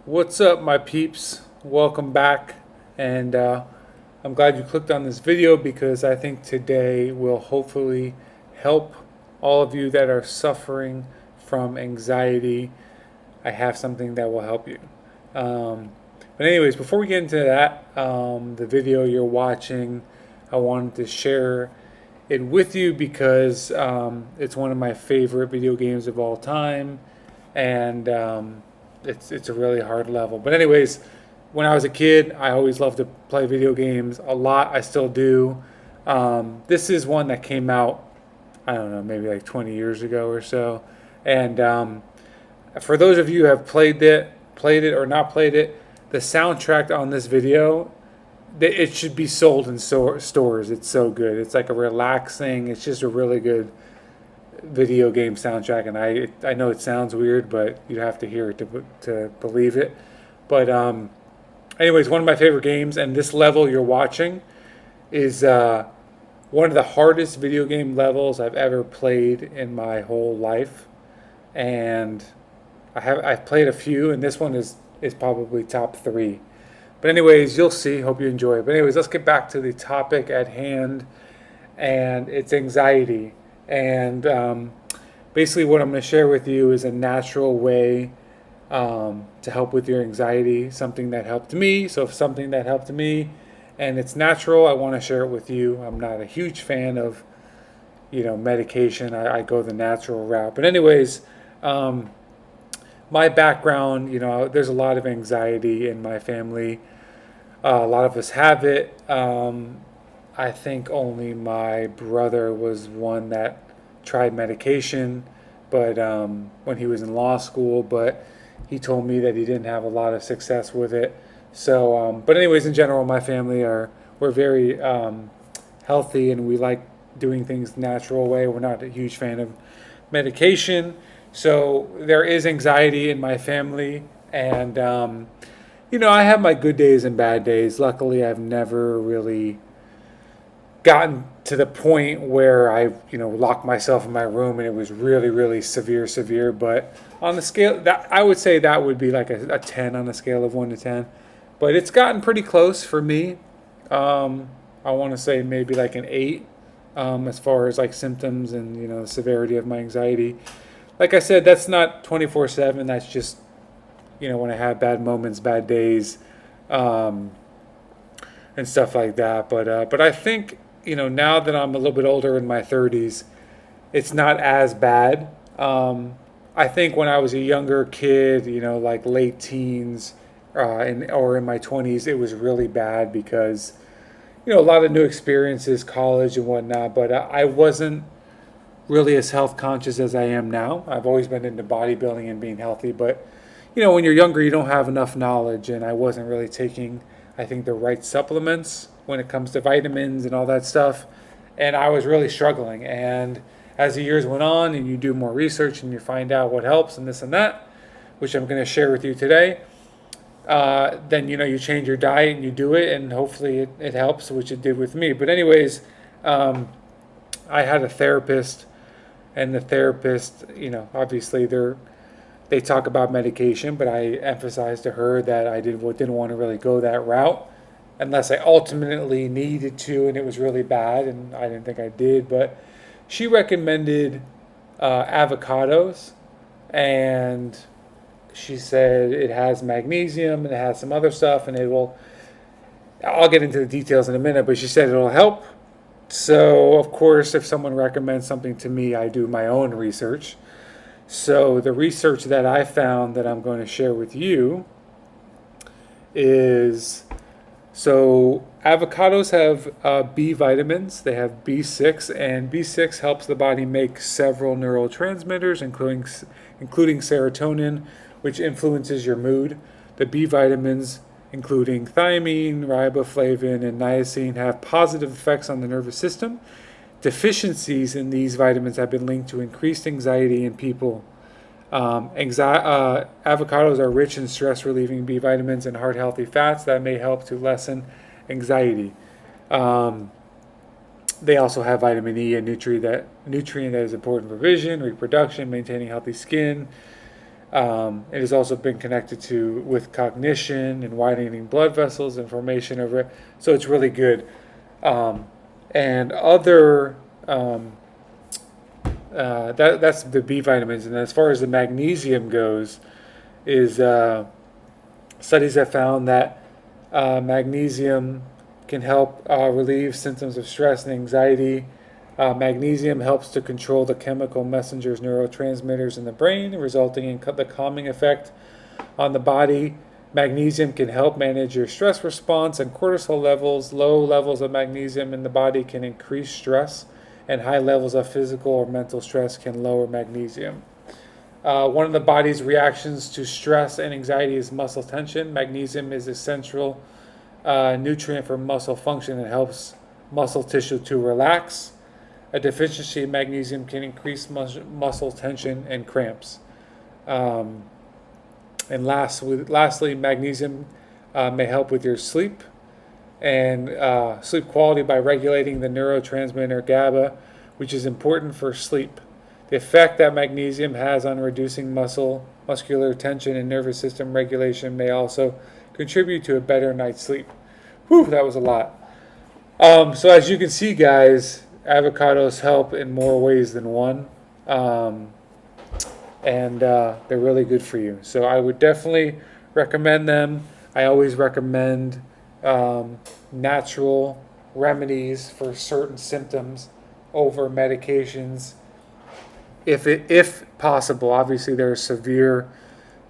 What's up, my peeps? Welcome back. And I'm glad you clicked on this video because I think today will hopefully help all of you that are suffering from anxiety. I have something that will help you. Um, but, anyways, before we get into that, the video you're watching, I wanted to share it with you because it's one of my favorite video games of all time. And it's a really hard level. But anyways, when I was a kid, I always loved to play video games a lot. I still do. This is one that came out, I don't know, maybe like 20 years ago or so. And for those of you who have played it or not played it, the soundtrack on this video, it should be sold in stores. It's so good. It's like a relaxing. It's just a really good video game soundtrack, and I know it sounds weird, but you have to hear it to believe it. But anyways, one of my favorite games, and this level you're watching is one of the hardest video game levels I've ever played in my whole life, and I've played a few, and this one is probably top three. But anyways, you'll see. Hope you enjoy it. But anyways, let's get back to the topic at hand, and it's anxiety. And basically, what I'm going to share with you is a natural way to help with your anxiety, something that helped me. So, if something that helped me and it's natural, I want to share it with you. I'm not a huge fan of, medication. I go the natural route. But, anyways, my background, there's a lot of anxiety in my family. A lot of us have it. I think only my brother was one that tried medication, but when he was in law school, but he told me that he didn't have a lot of success with it. So, but anyways, in general, my family we're very healthy, and we like doing things the natural way. We're not a huge fan of medication. So there is anxiety in my family, and I have my good days and bad days. Luckily, I've never really gotten to the point where I, locked myself in my room and it was really, really severe. But on the scale, that I would say that would be like a 10 on a scale of 1 to 10. But it's gotten pretty close for me. I want to say maybe like an 8 as far as like symptoms and, the severity of my anxiety. Like I said, that's not 24/7. That's just, when I have bad moments, bad days, and stuff like that. But I think, now that I'm a little bit older in my 30s, it's not as bad. I think when I was a younger kid, like late teens, or in my 20s, it was really bad because, a lot of new experiences, college and whatnot. But I wasn't really as health conscious as I am now. I've always been into bodybuilding and being healthy, but when you're younger, you don't have enough knowledge, and I wasn't really taking, I think, the right supplements when it comes to vitamins and all that stuff. And I was really struggling. And as the years went on and you do more research and you find out what helps and this and that, which I'm going to share with you today, then, you change your diet and you do it, and hopefully it helps, which it did with me. But anyways, I had a therapist, and the therapist, obviously they talk about medication, but I emphasized to her that I didn't want to really go that route unless I ultimately needed to, and it was really bad, and I didn't think I did. But she recommended avocados, and she said it has magnesium and it has some other stuff, and I'll get into the details in a minute, but she said it'll help. So, of course, if someone recommends something to me, I do my own research. So, the research that I found that I'm going to share with you is, so avocados have B vitamins. They have B6, and B6 helps the body make several neurotransmitters, including serotonin, which influences your mood. The B vitamins, including thiamine, riboflavin, and niacin, have positive effects on the nervous system. Deficiencies in these vitamins have been linked to increased anxiety in people. Avocados are rich in stress-relieving B vitamins and heart-healthy fats that may help to lessen anxiety. They also have vitamin E, a nutrient that is important for vision, reproduction, maintaining healthy skin. It has also been connected to with cognition and widening blood vessels and formation over it. So it's really good. And other that's the B vitamins. And as far as the magnesium goes, is studies have found that magnesium can help relieve symptoms of stress and anxiety. Magnesium helps to control the chemical messengers, neurotransmitters in the brain, resulting in the calming effect on the body. Magnesium can help manage your stress response and cortisol levels. Low levels of magnesium in the body can increase stress, and high levels of physical or mental stress can lower magnesium. One of the body's reactions to stress and anxiety is muscle tension. Magnesium is a central nutrient for muscle function and helps muscle tissue to relax. A deficiency in magnesium can increase muscle tension and cramps. And lastly, magnesium may help with your sleep and sleep quality by regulating the neurotransmitter GABA, which is important for sleep. The effect that magnesium has on reducing muscular tension and nervous system regulation may also contribute to a better night's sleep. Whew, that was a lot. So as you can see, guys, avocados help in more ways than one, and they're really good for you. So I would definitely recommend them. I always recommend natural remedies for certain symptoms over medications, if possible. Obviously, there are severe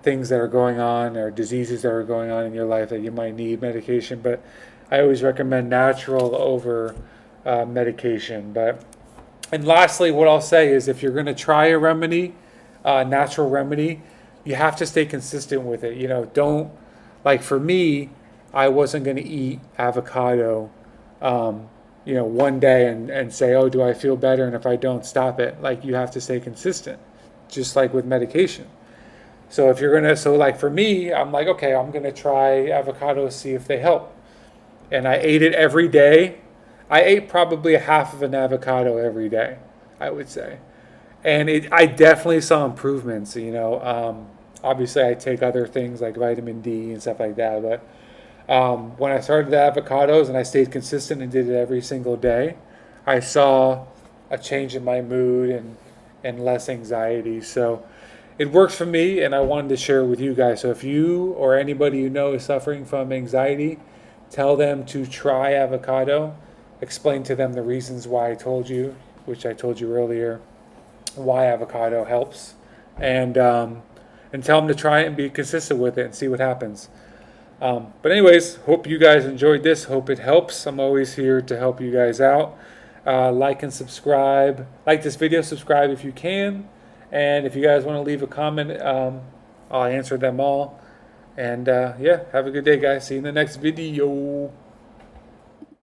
things that are going on or diseases that are going on in your life that you might need medication, but I always recommend natural over medication. And lastly, what I'll say is if you're going to try a remedy, natural remedy, you have to stay consistent with it. Don't, like for me, I wasn't going to eat avocado, one day and say, oh, do I feel better? And if I don't, stop it. Like, you have to stay consistent, just like with medication. So if you're going to, like for me, I'm like, okay, I'm going to try avocados, see if they help. And I ate it every day. I ate probably a half of an avocado every day, I would say. And I definitely saw improvements, Obviously, I take other things like vitamin D and stuff like that. But when I started the avocados and I stayed consistent and did it every single day, I saw a change in my mood and less anxiety. So it works for me, and I wanted to share it with you guys. So if you or anybody you know is suffering from anxiety, tell them to try avocado. Explain to them the reasons why I told you, which I told you earlier, why avocado helps, and tell them to try it and be consistent with it and see what happens. But anyways, hope you guys enjoyed this. Hope it helps. I'm always here to help you guys out. Like and subscribe. Like this video, subscribe if you can. And if you guys want to leave a comment, I'll answer them all. And yeah, have a good day, guys. See you in the next video.